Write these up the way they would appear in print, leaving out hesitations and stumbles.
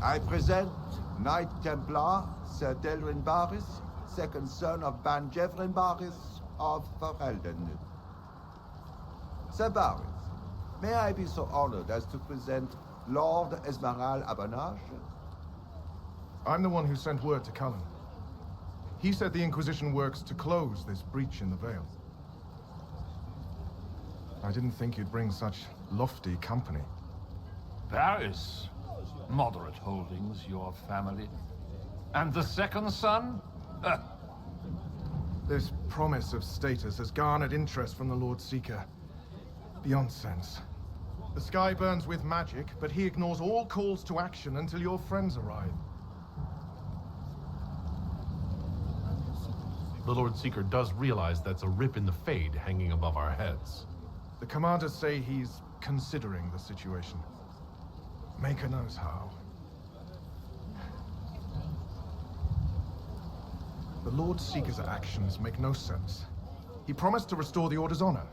I present Knight Templar Sir Delrin Barris, second son of Ban Jeffrin Barris of Ferelden. Sir Barris, may I be so honored as to present Lord Esmeralda Abernage? I'm the one who sent word to Cullen. He said the Inquisition works to close this breach in the Veil. I didn't think you'd bring such lofty company. Paris. Moderate holdings, your family. And the second son? This promise of status has garnered interest from the Lord Seeker. Beyond sense. The sky burns with magic, but he ignores all calls to action until your friends arrive. The Lord Seeker does realize that's a rip in the Fade hanging above our heads. The commanders say he's considering the situation. Maker knows how. The Lord Seeker's actions make no sense. He promised to restore the Order's honor,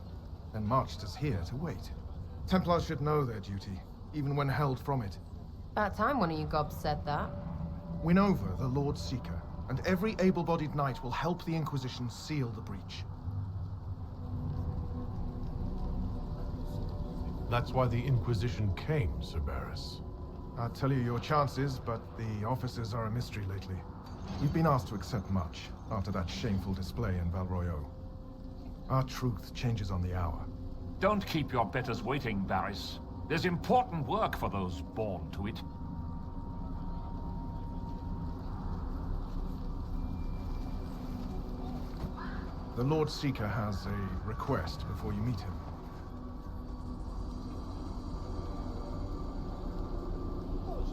then marched us here to wait. Templars should know their duty, even when held from it. About time one of you gobs said that. Win over the Lord Seeker, and every able-bodied knight will help the Inquisition seal the breach. That's why the Inquisition came, Sir Barris. I'll tell you your chances, but the officers are a mystery lately. We've been asked to accept much after that shameful display in Val Royeaux. Our truth changes on the hour. Don't keep your betters waiting, Barris. There's important work for those born to it. The Lord Seeker has a request before you meet him.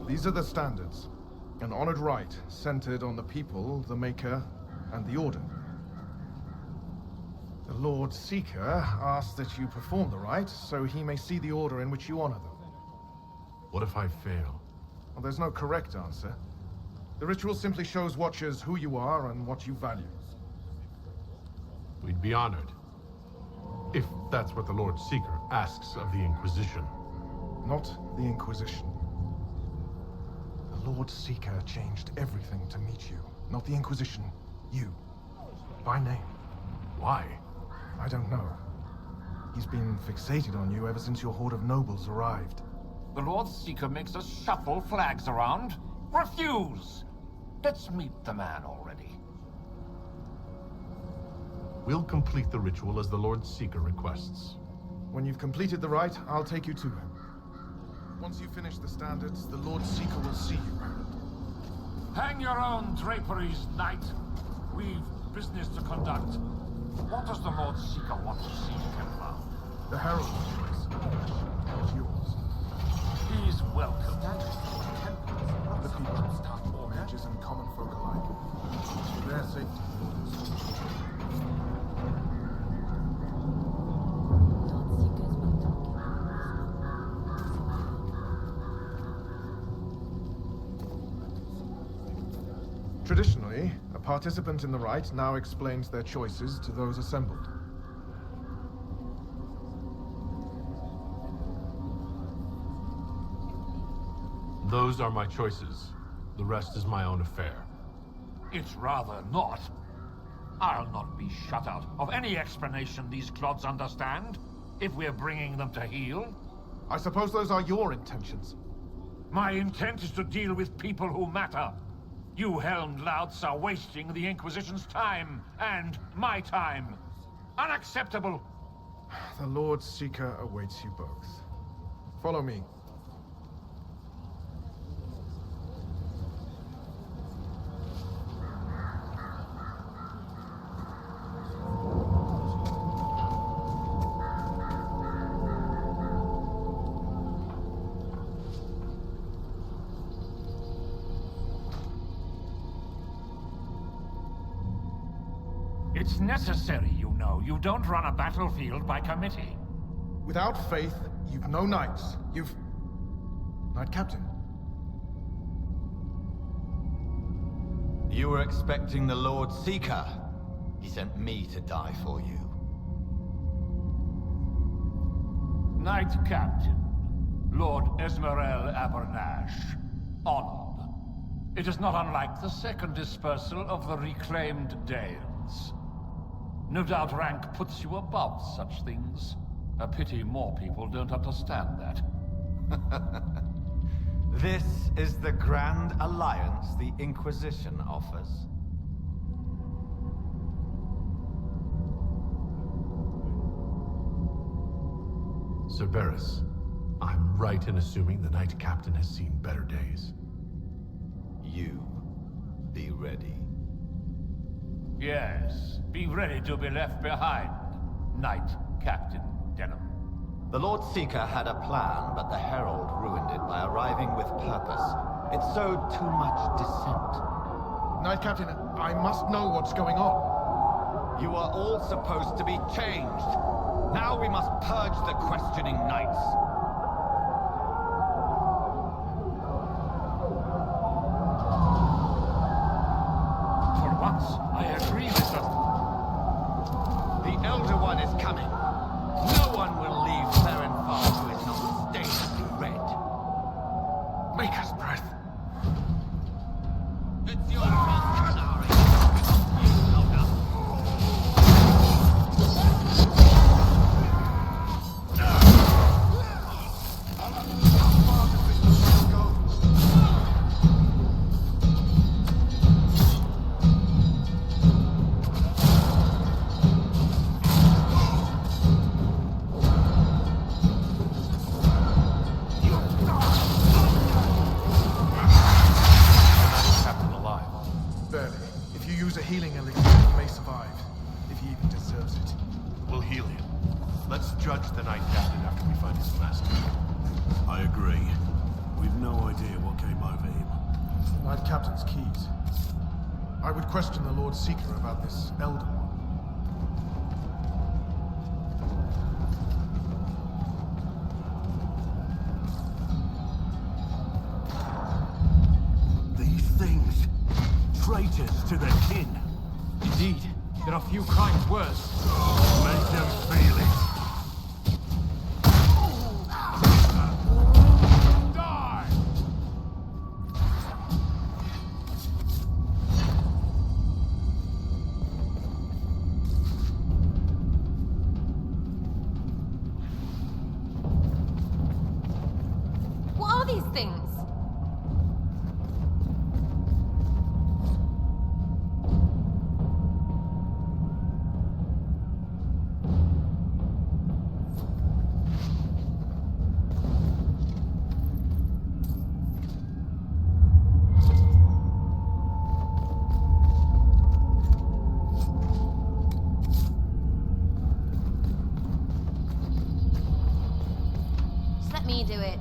These are the standards. An honored right centered on the people, the Maker, and the Order. The Lord Seeker asks that you perform the rite, so he may see the order in which you honor them. What if I fail? Well, there's no correct answer. The ritual simply shows Watchers who you are and what you value. We'd be honored. If that's what the Lord Seeker asks of the Inquisition. Not the Inquisition. The Lord Seeker changed everything to meet you. Not the Inquisition. You. By name. Why? I don't know. He's been fixated on you ever since your horde of nobles arrived. The Lord Seeker makes us shuffle flags around. Refuse! Let's meet the man already. We'll complete the ritual as the Lord Seeker requests. When you've completed the rite, I'll take you to him. Once you finish the standards, the Lord Seeker will see you. Hang your own draperies, knight. We've business to conduct. What does the Lord Seeker want to see, Templar? The Herald's choice. It's yours. He's welcome. The people, mages and common folk alike. For their safety. Traditionally, a participant in the rite now explains their choices to those assembled. Those are my choices. The rest is my own affair. It's rather not. I'll not be shut out of any explanation these clods understand, if we're bringing them to heel. I suppose those are your intentions. My intent is to deal with people who matter. You helmed louts are wasting the Inquisition's time, and my time. Unacceptable! The Lord Seeker awaits you both. Follow me. It's necessary, you know. You don't run a battlefield by committee. Without faith, you've no knights. You've... Knight Captain. You were expecting the Lord Seeker. He sent me to die for you. Knight Captain, Lord Esmeralda Abernage. honored. It is not unlike the second dispersal of the reclaimed Dales. No doubt rank puts you above such things. A pity more people don't understand that. This is the grand alliance the Inquisition offers. Cerberus, I'm right in assuming the Knight Captain has seen better days. You be ready. Yes, be ready to be left behind, Knight Captain Denham. The Lord Seeker had a plan, but the Herald ruined it by arriving with purpose. It sowed too much dissent. Knight Captain, I must know what's going on. You are all supposed to be changed. Now we must purge the questioning knights. For once, I agree with them. The Elder One is coming. No one will leave Therenfar who is not stained red. Maker's breath! It's your turn, Nari. You hold up. Captain alive. Barely. If you use a healing elixir, he may survive. If he even deserves it. We'll heal him. Let's judge the Knight Captain after we find his master. I agree. We've no idea what came over him. The Knight Captain's keys. I would question the Lord Seeker about this Elder One. These things, traitors to their kin. Indeed, there are few crimes worse. Make them feel it. Die! What are these things? Just let me do it.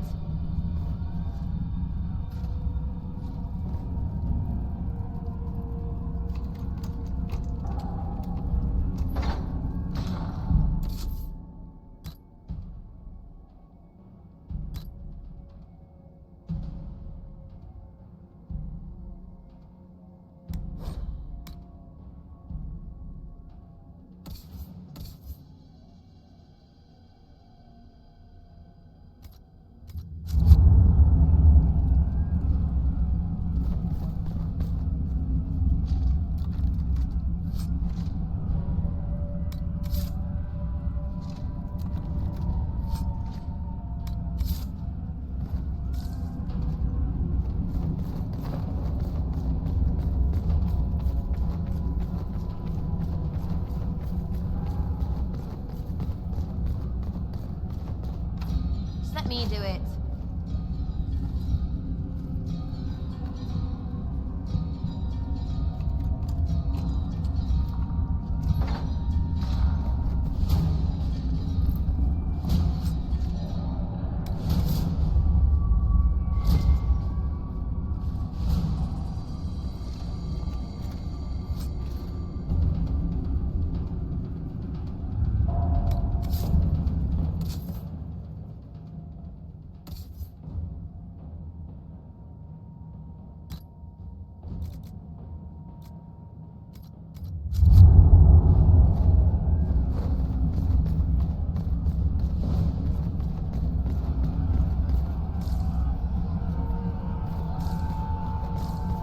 Just let me do it.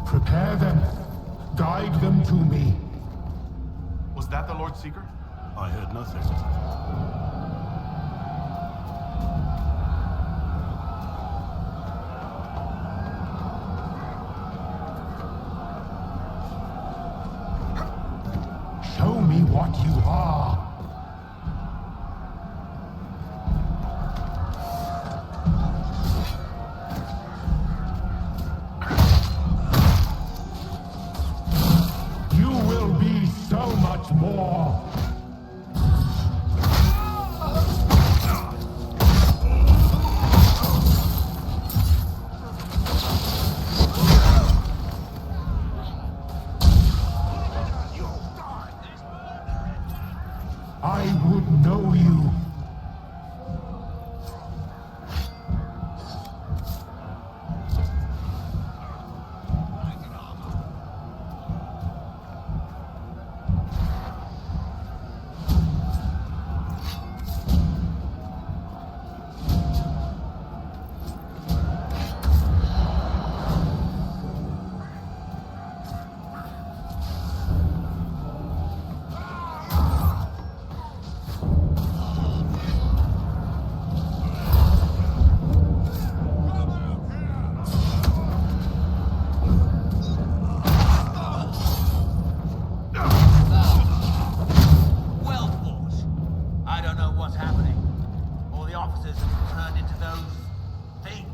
Prepare them. Guide them to me. Was that the Lord Seeker? I heard nothing. Show me what you are. You will be so much more. I would know you. Well fought. I don't know what's happening. All the officers have turned into those things.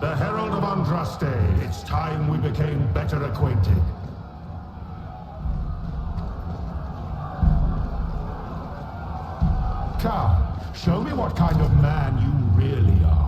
The Herald of Andraste, it's time we became better acquainted. Come, show me what kind of man you really are.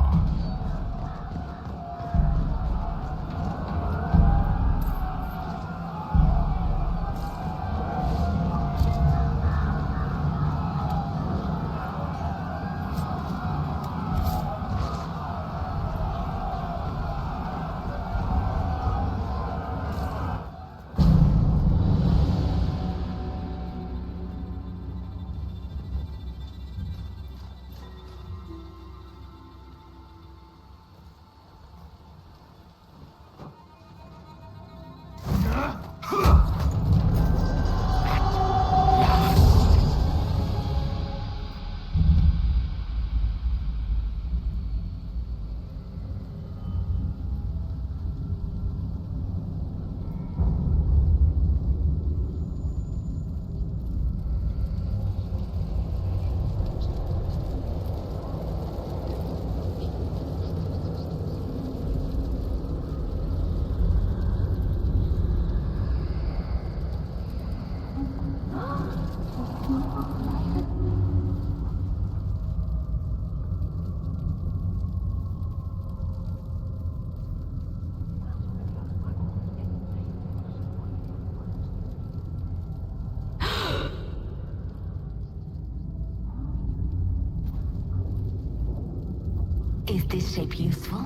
Is this shape useful?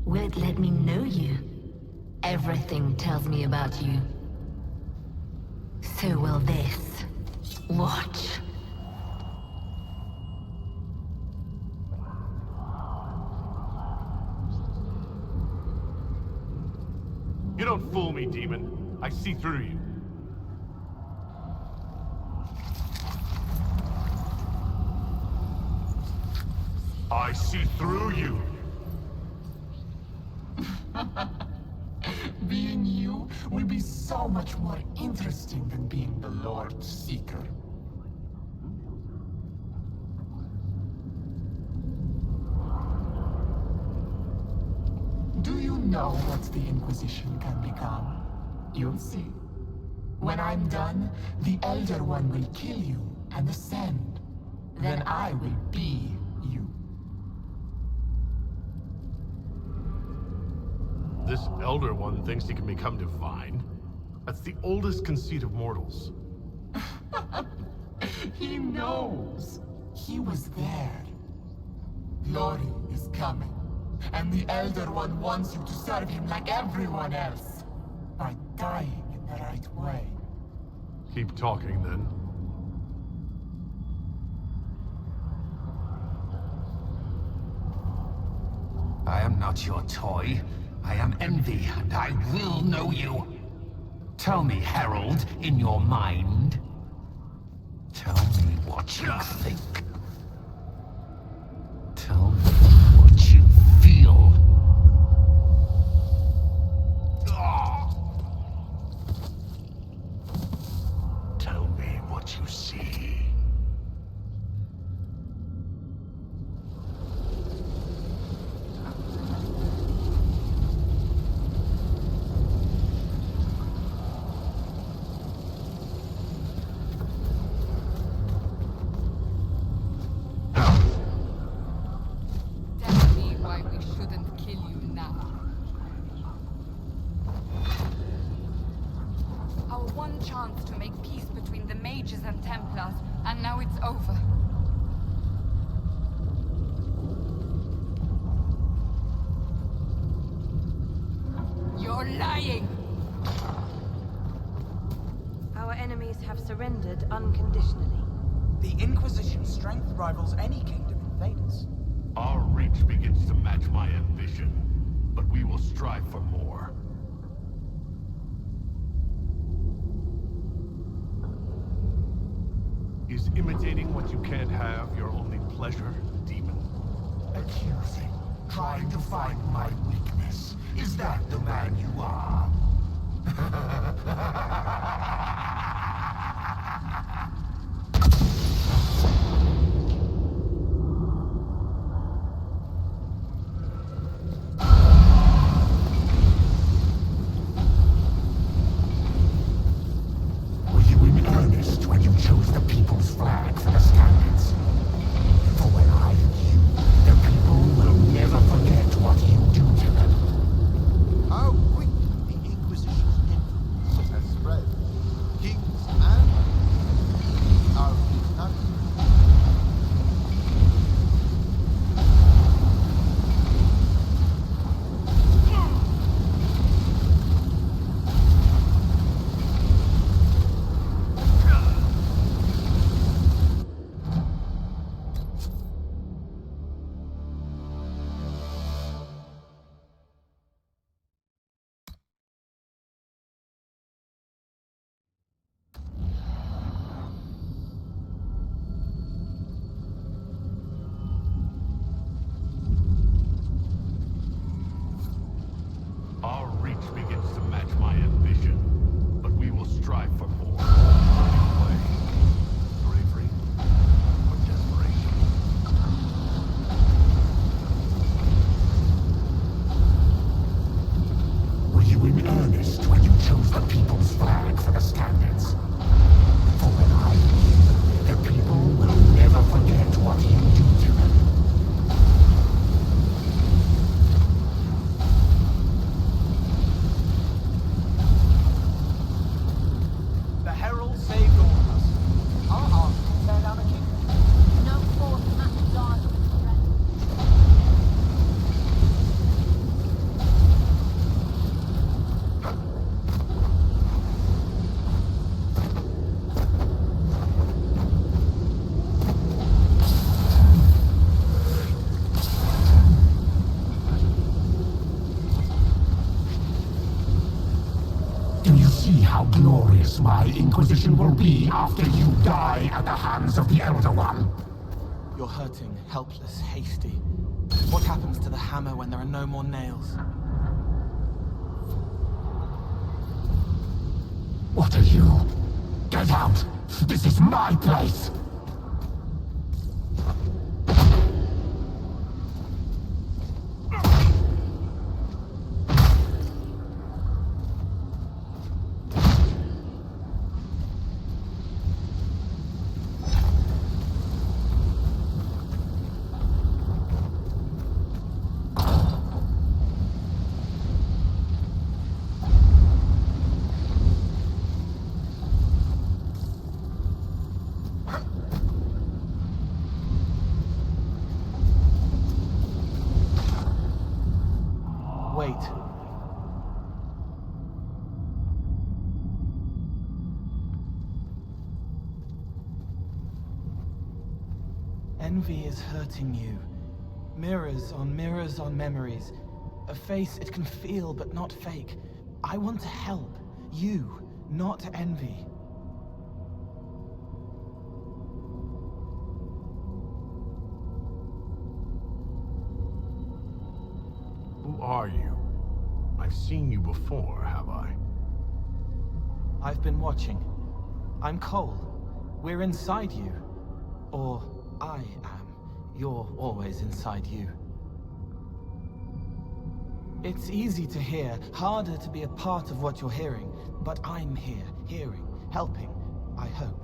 Will it let me know you? Everything tells me about you. So will this. Watch. You don't fool me, demon. I see through you. I see through you. Being you will be so much more interesting than being the Lord Seeker. Do you know what the Inquisition can become? You'll see. When I'm done, the Elder One will kill you and ascend. Then I will be you. This Elder One thinks he can become divine? That's the oldest conceit of mortals. He knows. He was there. Glory is coming. And the Elder One wants you to serve him like everyone else. By dying in the right way. Keep talking, then. I am not your toy. I am Envy, and I will know you. Tell me, Herald, in your mind. Tell me what you think. Tell me what you feel. Tell me what you see. And Templars, and now it's over. You're lying! Our enemies have surrendered unconditionally. The Inquisition's strength rivals any kingdom in Thedas. Our reach begins to match my ambition, but we will strive for more. Is imitating what you can't have your only pleasure, demon? Accusing, trying to find my weakness. Is that the man you are? Were you in earnest when you chose the people's flag for the standards? For when I am you, the people will never forget what you do to them. How quick the Do you see how glorious my Inquisition will be after you die at the hands of the Elder One? You're hurting, helpless, hasty. What happens to the hammer when there are no more nails? What are you? Get out! This is my place! Wait. Envy is hurting you. Mirrors on memories. A face it can feel but not fake. I want to help. You, not envy. Who are you? I've seen you before, have I? I've been watching. I'm Cole. We're inside you. Or I am. You're always inside you. It's easy to hear, harder to be a part of what you're hearing. But I'm here, hearing, helping, I hope.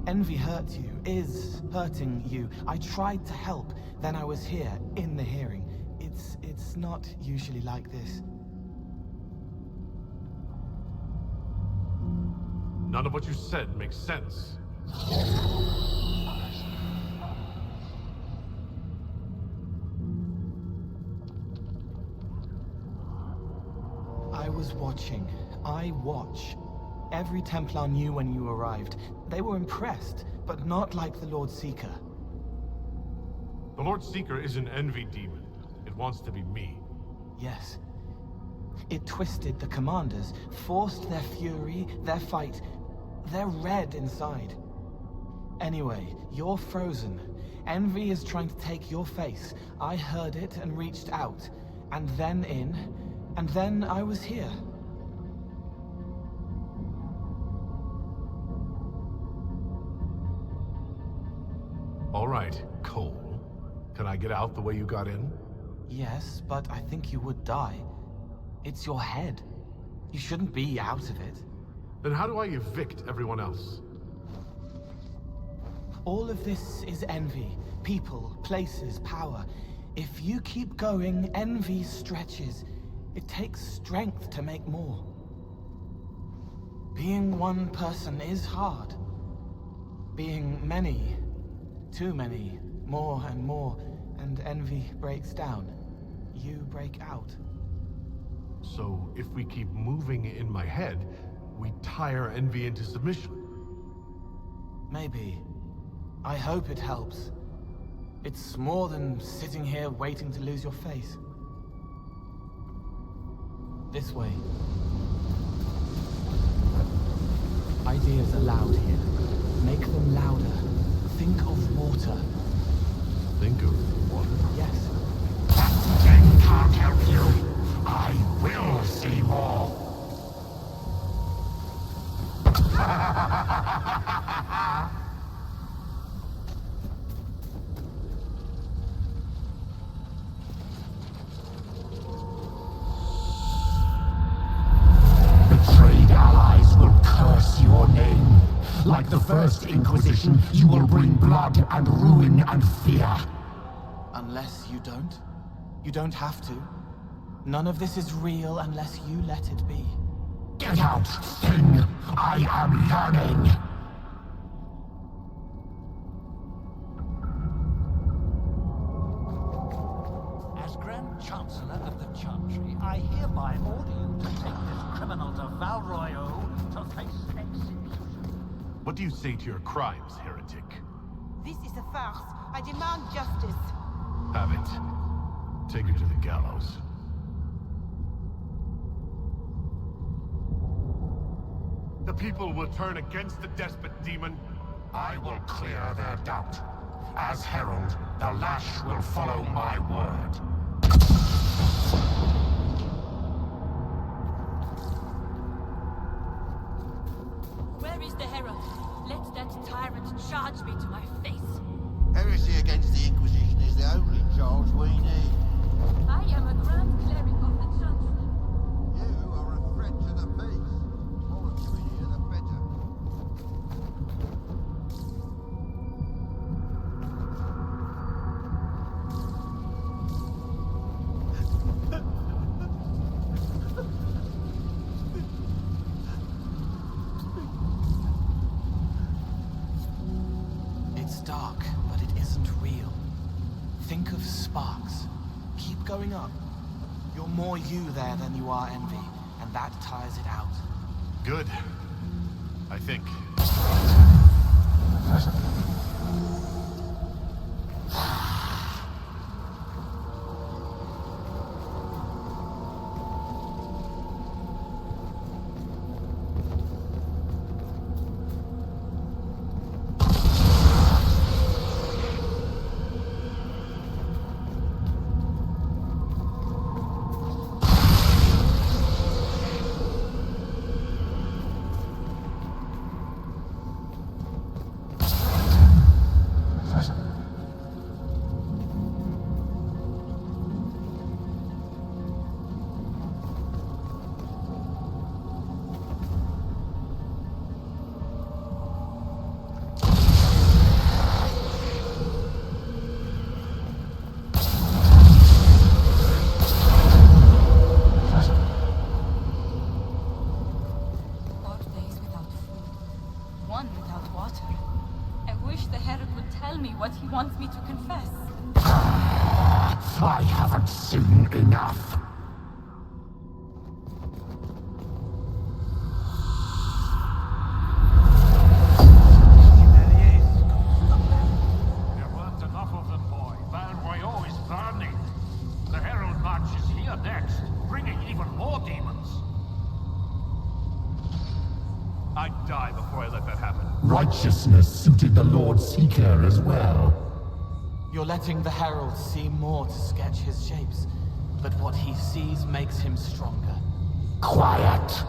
Envy hurt you, is hurting you. I tried to help, then I was here, in the hearing. It's not usually like this. None of what you said makes sense. I was watching. I watch. Every Templar knew when you arrived. They were impressed, but not like the Lord Seeker. The Lord Seeker is an envy demon. It wants to be me. Yes. It twisted the commanders, forced their fury, their fight. They're red inside. Anyway, you're frozen. Envy is trying to take your face. I heard it and reached out. And then in. And then I was here. All right, Cole. Can I get out the way you got in? Yes, but I think you would die. It's your head. You shouldn't be out of it. Then how do I evict everyone else? All of this is envy. People, places, power. If you keep going, envy stretches. It takes strength to make more. Being one person is hard. Being many, too many, more and more, and envy breaks down. You break out. So if we keep moving in my head, we tire envy into submission. Maybe. I hope it helps. It's more than sitting here waiting to lose your face. This way. Ideas are loud here. Make them louder. Think of water. Think of water? Yes. That thing can't help you. I will see more. Betrayed allies will curse your name. Like the first Inquisition, you will bring blood and ruin and fear. Unless you don't. You don't have to. None of this is real unless you let it be. Get out, thing! I am learning! As Grand Chancellor of the Chantry, I hereby order you to take this criminal to Valroyo to face execution. What do you say to your crimes, heretic? This is a farce. I demand justice. Have it. Take her to the gallows. people will turn against the despot demon. I will clear their doubt. As herald, the lash will follow my word. Where is the herald? Let that tyrant charge me to my face. Heresy against the Inquisition is the only charge we need. I am a grand cleric of the Chancellor. You are a threat to the peace. More of you in here, the better. It's dark, but it isn't real. Think of sparks. Keep going up. You're more you there than you are envy, and that tires it out. Good. I think. What he wants me to confess. I haven't seen enough. There weren't enough of them, boy. Valroyo is burning. The Herald March is here next, bringing even more demons. I'd die before I let that happen. Righteousness suited the Lord Seeker as well. You're letting the Herald see more to sketch his shapes, but what he sees makes him stronger. Quiet!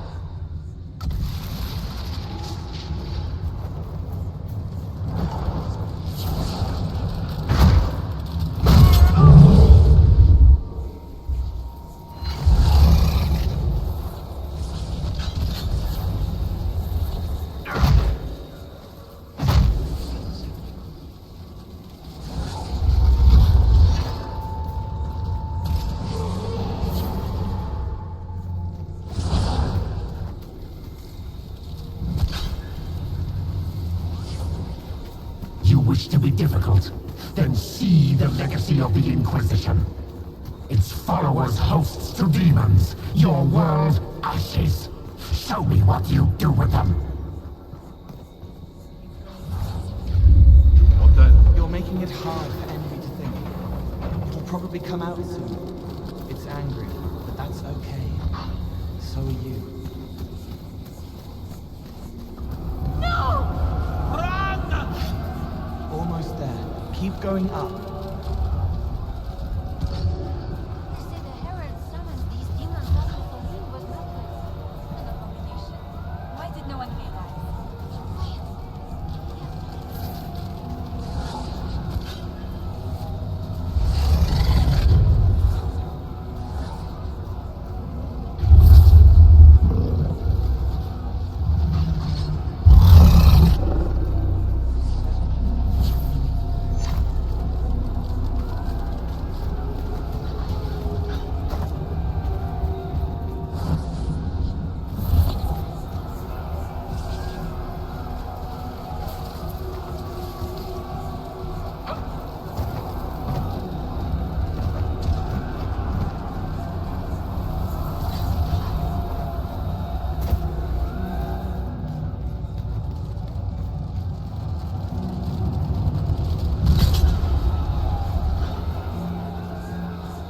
Wish to be difficult, then see the legacy of the Inquisition. Its followers hosts to demons, your world ashes. Show me what you do with them. What then? You're making it hard for envy to think. It'll probably come out soon. It's angry, but that's okay. So are you. Almost there. Keep going up. You said the Herald summons these demons not for him, but helpless. An abomination. Why did no one realize?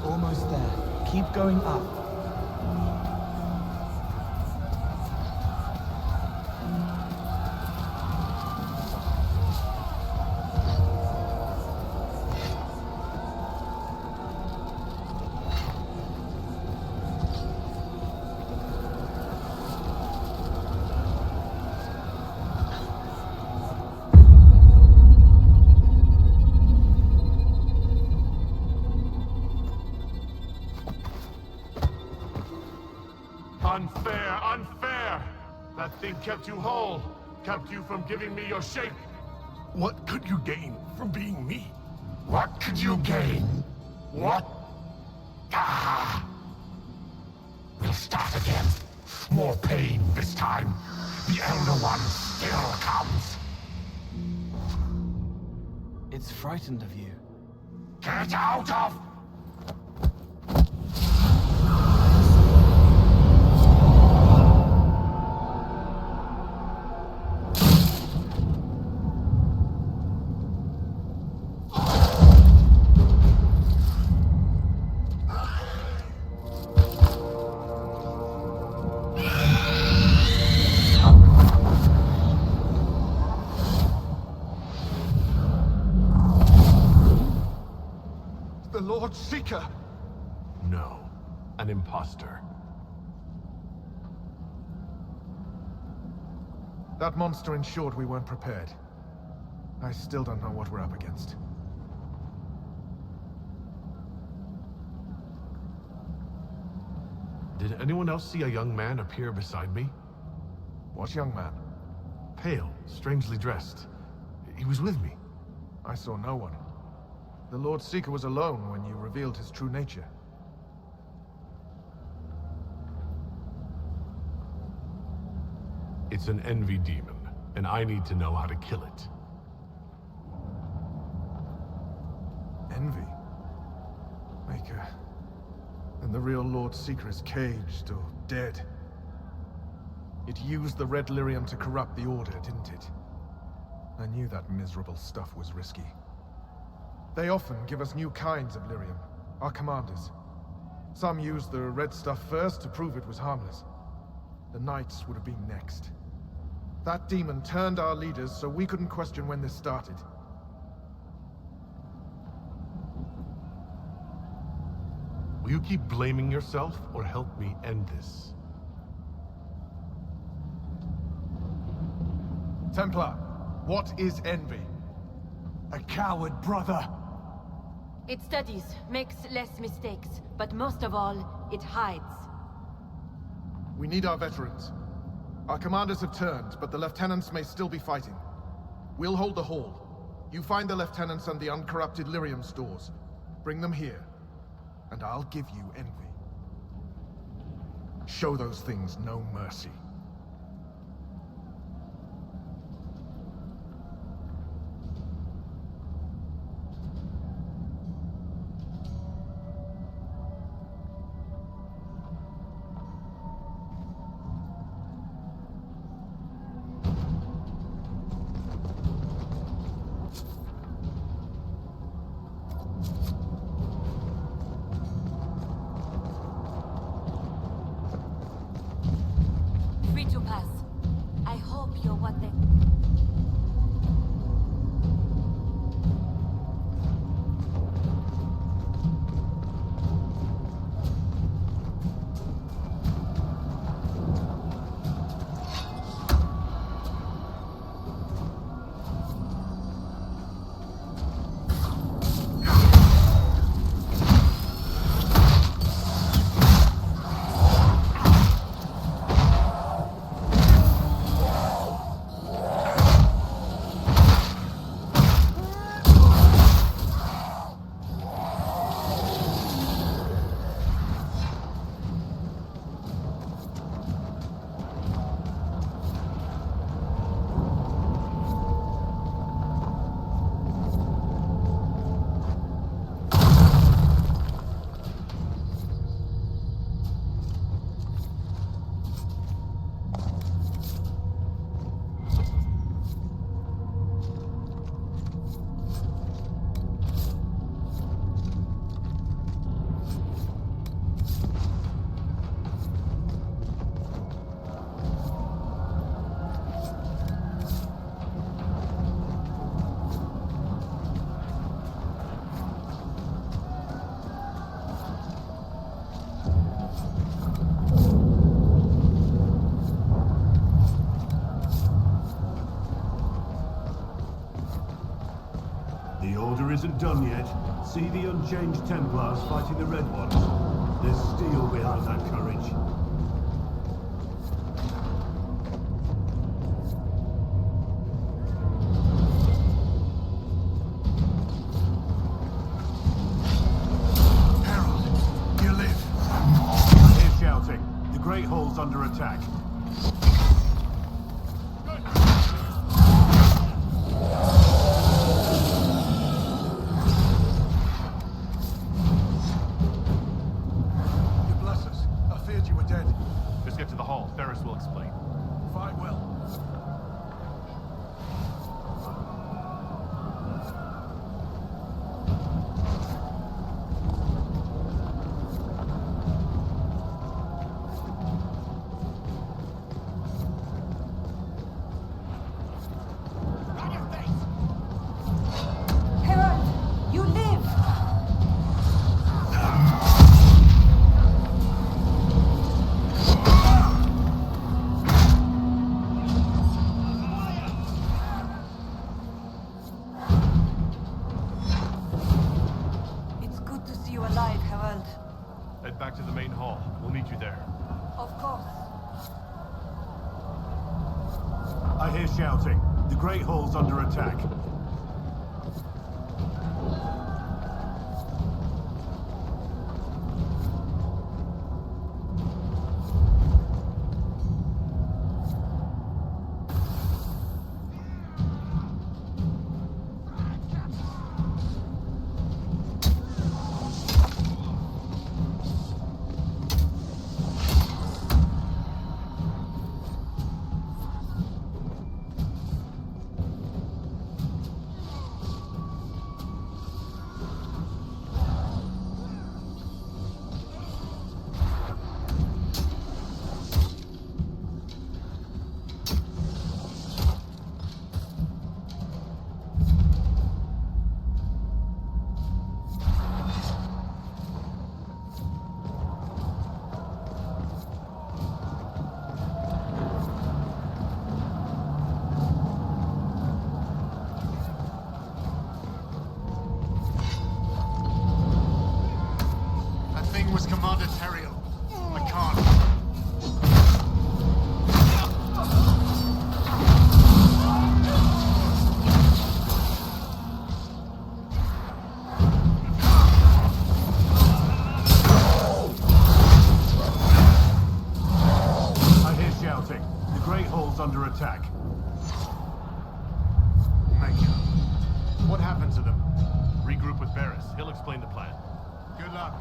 Almost there. Keep going up. Unfair, unfair! That thing kept you whole, kept you from giving me your shape. What could you gain from being me? What could you gain? What? Ah! We'll start again. More pain this time. The Elder One still comes. It's frightened of you. Get out of... The Lord Seeker! No, an imposter. That monster ensured we weren't prepared. I still don't know what we're up against. Did anyone else see a young man appear beside me? What young man? Pale, strangely dressed. He was with me. I saw no one. The Lord Seeker was alone when you revealed his true nature. It's an envy demon, and I need to know how to kill it. Envy? Maker. Then the real Lord Seeker is caged or dead. It used the red lyrium to corrupt the Order, didn't it? I knew that miserable stuff was risky. They often give us new kinds of lyrium, our commanders. Some used the red stuff first to prove it was harmless. The Knights would have been next. That demon turned our leaders so we couldn't question when this started. Will you keep blaming yourself, or help me end this? Templar, what is envy? A coward, brother! It studies, makes less mistakes, but most of all, it hides. We need our veterans. Our commanders have turned, but the lieutenants may still be fighting. We'll hold the hall. You find the lieutenants and the uncorrupted lyrium stores. Bring them here, and I'll give you envy. Show those things no mercy. Free to pass. I hope you're what they... The Order isn't done yet. See the unchanged Templars fighting the Red Ones. There's steel behind that courage. Hall's under attack. You bless us. I feared you were dead. Just get to the hall. Thedas will explain. Fight well. Herald, you live! It's good to see you alive, Herald. Head back to the main hall. We'll meet you there. Of course. I hear shouting. The Great Hall's under attack. Was Commander Teriel. I can't. I hear shouting. The Great Hall's under attack. Maker. What happened to them? Regroup with Barris. He'll explain the plan. Good luck.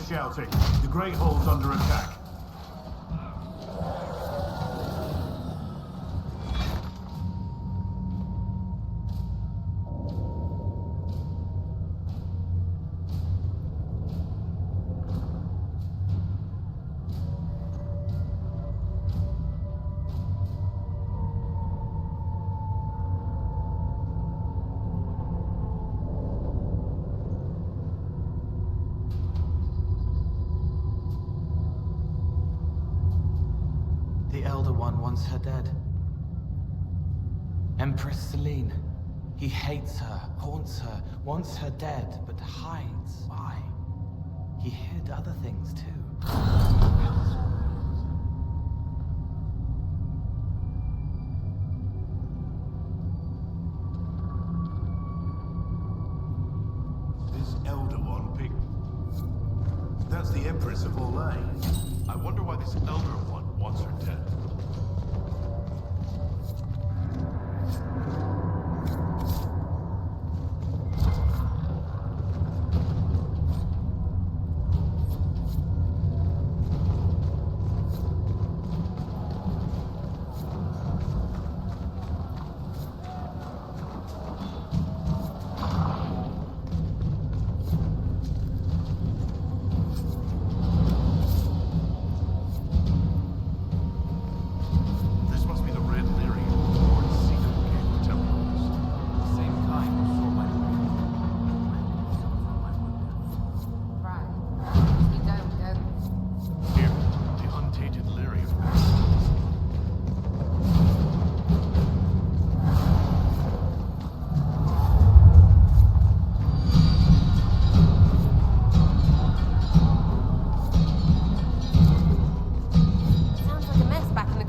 Shouting. The Great Hall's under attack. The Elder One wants her dead. Empress Selene. He hates her, haunts her, wants her dead, but hides. Why? He hid other things too. This Elder One pick. That's the Empress of Orlais. I wonder why this Elder One wants her dead.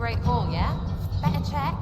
Great Hall, yeah? Better check.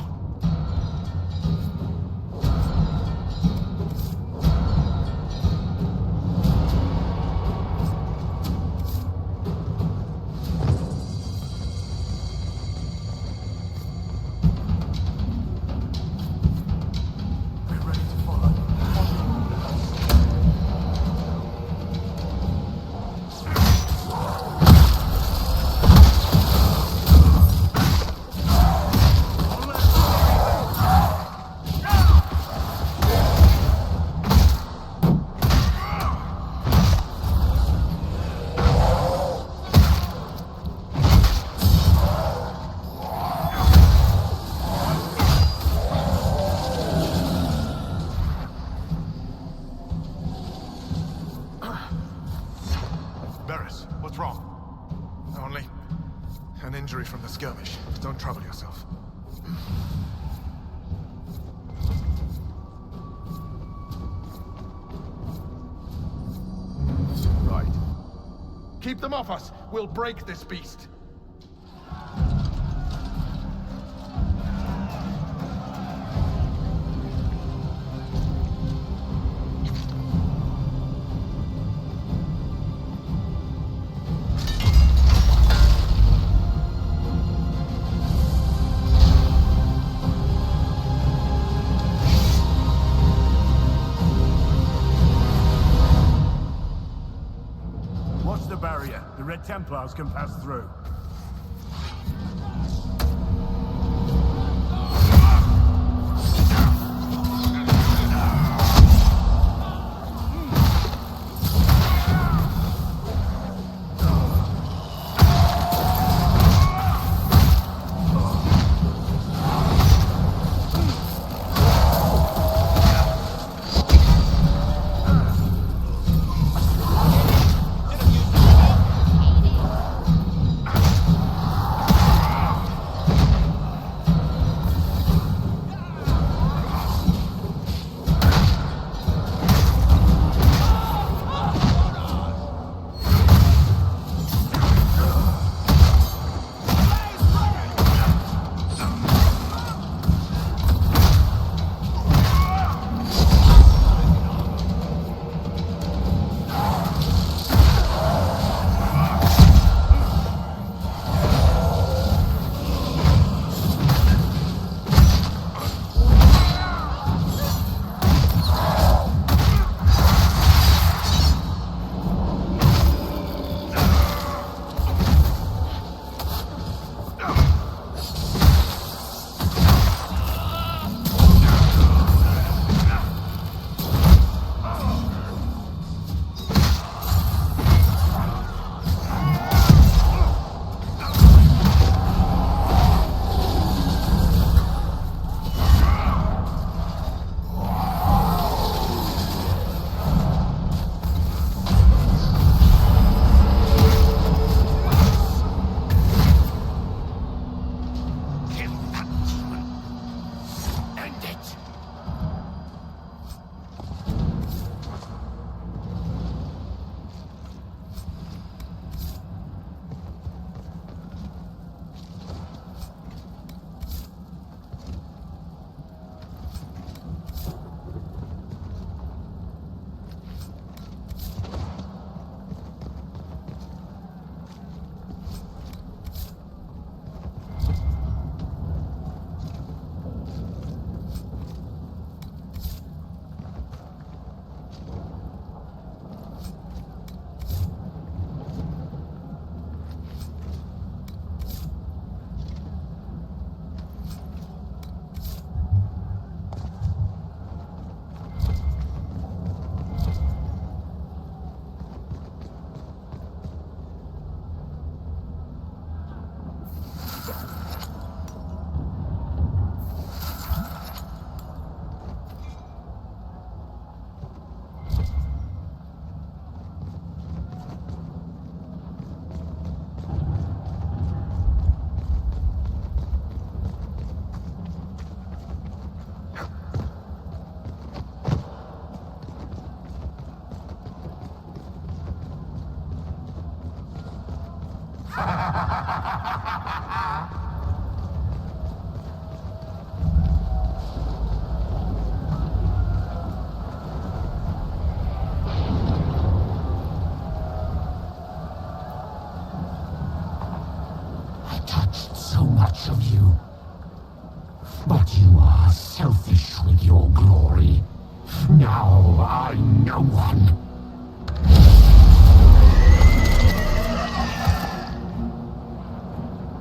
What's wrong? Only an injury from the skirmish. Don't trouble yourself. Right. Keep them off us! We'll break this beast! The Red Templars can pass through. much of you. But you are selfish with your glory. Now I'm no one.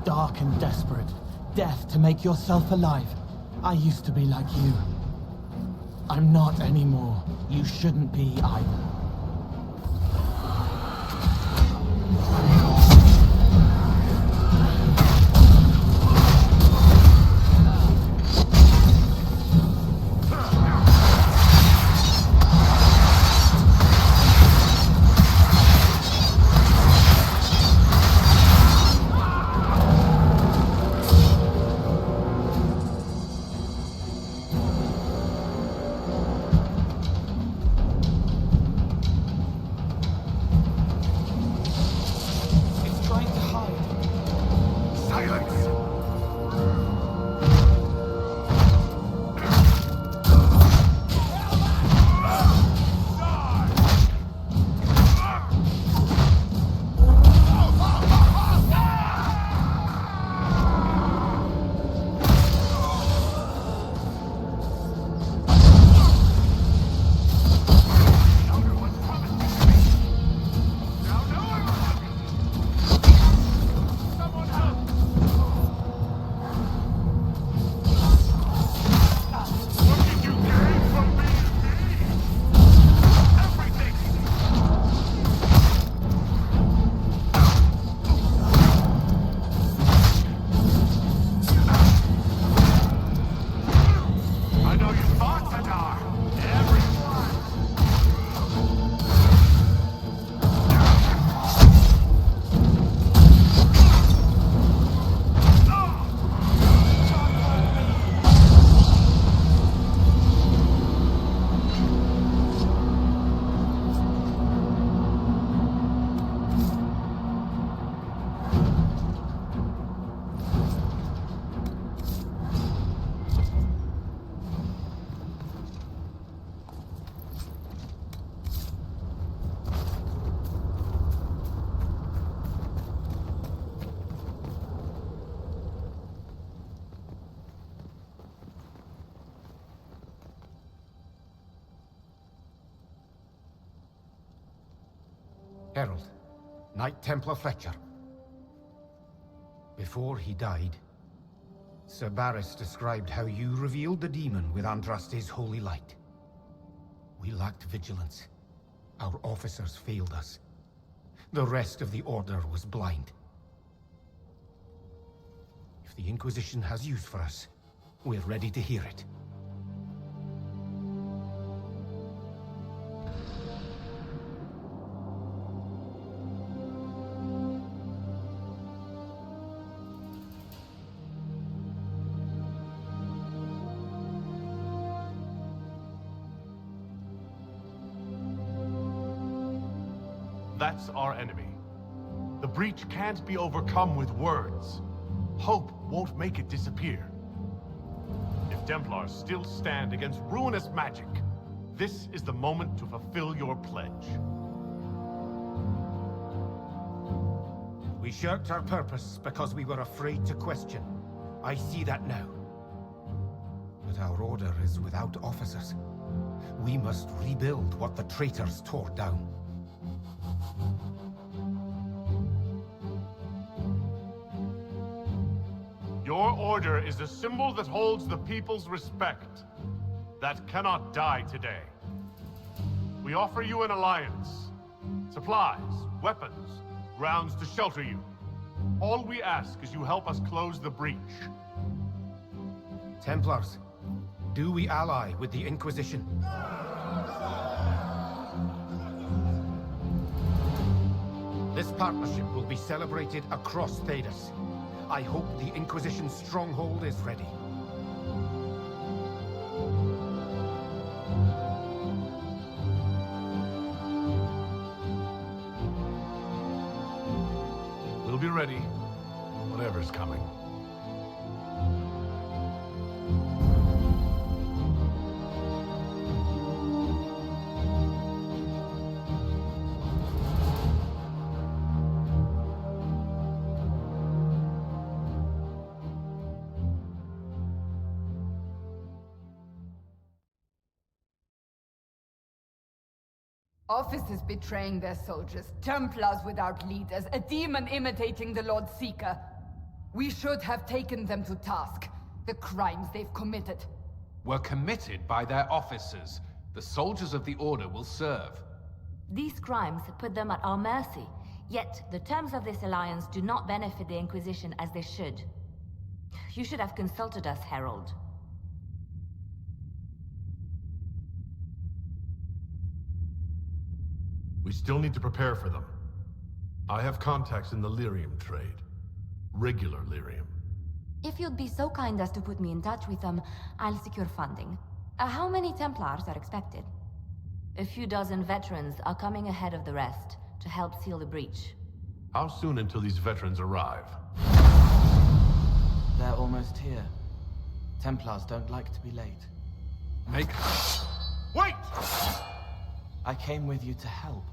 Dark and desperate. Death to make yourself alive. I used to be like you. I'm not anymore. You shouldn't be either. Herald, Knight Templar Fletcher. Before he died, Sir Barris described how you revealed the demon with Andraste's holy light. We lacked vigilance. Our officers failed us. The rest of the Order was blind. If the Inquisition has use for us, we're ready to hear it. That's our enemy. The breach can't be overcome with words. Hope won't make it disappear. If Templars still stand against ruinous magic, this is the moment to fulfill your pledge. We shirked our purpose because we were afraid to question. I see that now. But our Order is without officers. We must rebuild what the traitors tore down. Your Order is a symbol that holds the people's respect. That cannot die today. We offer you an alliance. Supplies, weapons, grounds to shelter you. All we ask is you help us close the breach. Templars, do we ally with the Inquisition? This partnership will be celebrated across Thedas. I hope the Inquisition's stronghold is ready. We'll be ready, whatever's coming. Officers betraying their soldiers, Templars without leaders, a demon imitating the Lord Seeker. We should have taken them to task. The crimes they've committed. Were committed by their officers. The soldiers of the Order will serve. These crimes put them at our mercy, yet the terms of this alliance do not benefit the Inquisition as they should. You should have consulted us, Herald. We still need to prepare for them. I have contacts in the lyrium trade. Regular lyrium. If you'd be so kind as to put me in touch with them, I'll secure funding. How many Templars are expected? A few dozen veterans are coming ahead of the rest to help seal the breach. How soon until these veterans arrive? They're almost here. Templars don't like to be late. Wait! I came with you to help.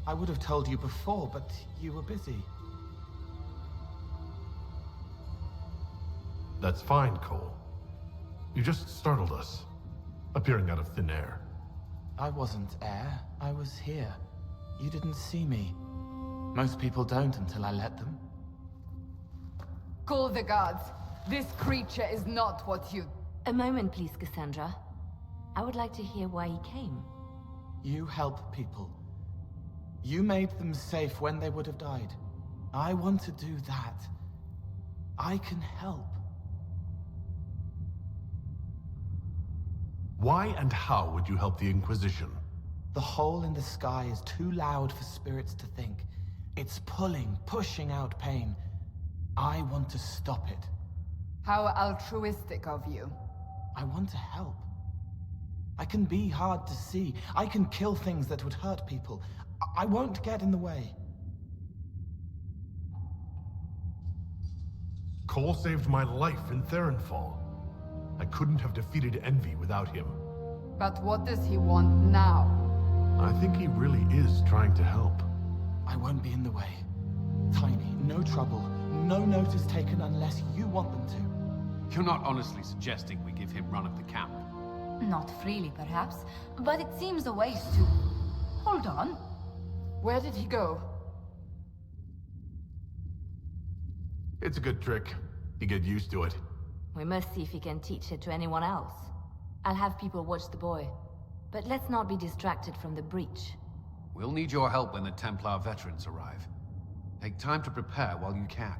I would have told you before, but you were busy. That's fine, Cole. You just startled us, appearing out of thin air. I wasn't air. I was here. You didn't see me. Most people don't until I let them. Call the guards. This creature is not what you... A moment, please, Cassandra. I would like to hear why he came. You help people. You made them safe when they would have died. I want to do that. I can help. Why and how would you help the Inquisition? The hole in the sky is too loud for spirits to think. It's pushing out pain. I want to stop it. How altruistic of you. I want to help. I can be hard to see. I can kill things that would hurt people. I won't get in the way. Cole saved my life in Therenfall. I couldn't have defeated Envy without him. But what does he want now? I think he really is trying to help. I won't be in the way. Tiny, no trouble. No notice taken unless you want them to. You're not honestly suggesting we give him run of the camp? Not freely, perhaps, but it seems a waste to... Hold on. Where did he go? It's a good trick. You get used to it. We must see if he can teach it to anyone else. I'll have people watch the boy. But let's not be distracted from the breach. We'll need your help when the Templar veterans arrive. Take time to prepare while you can.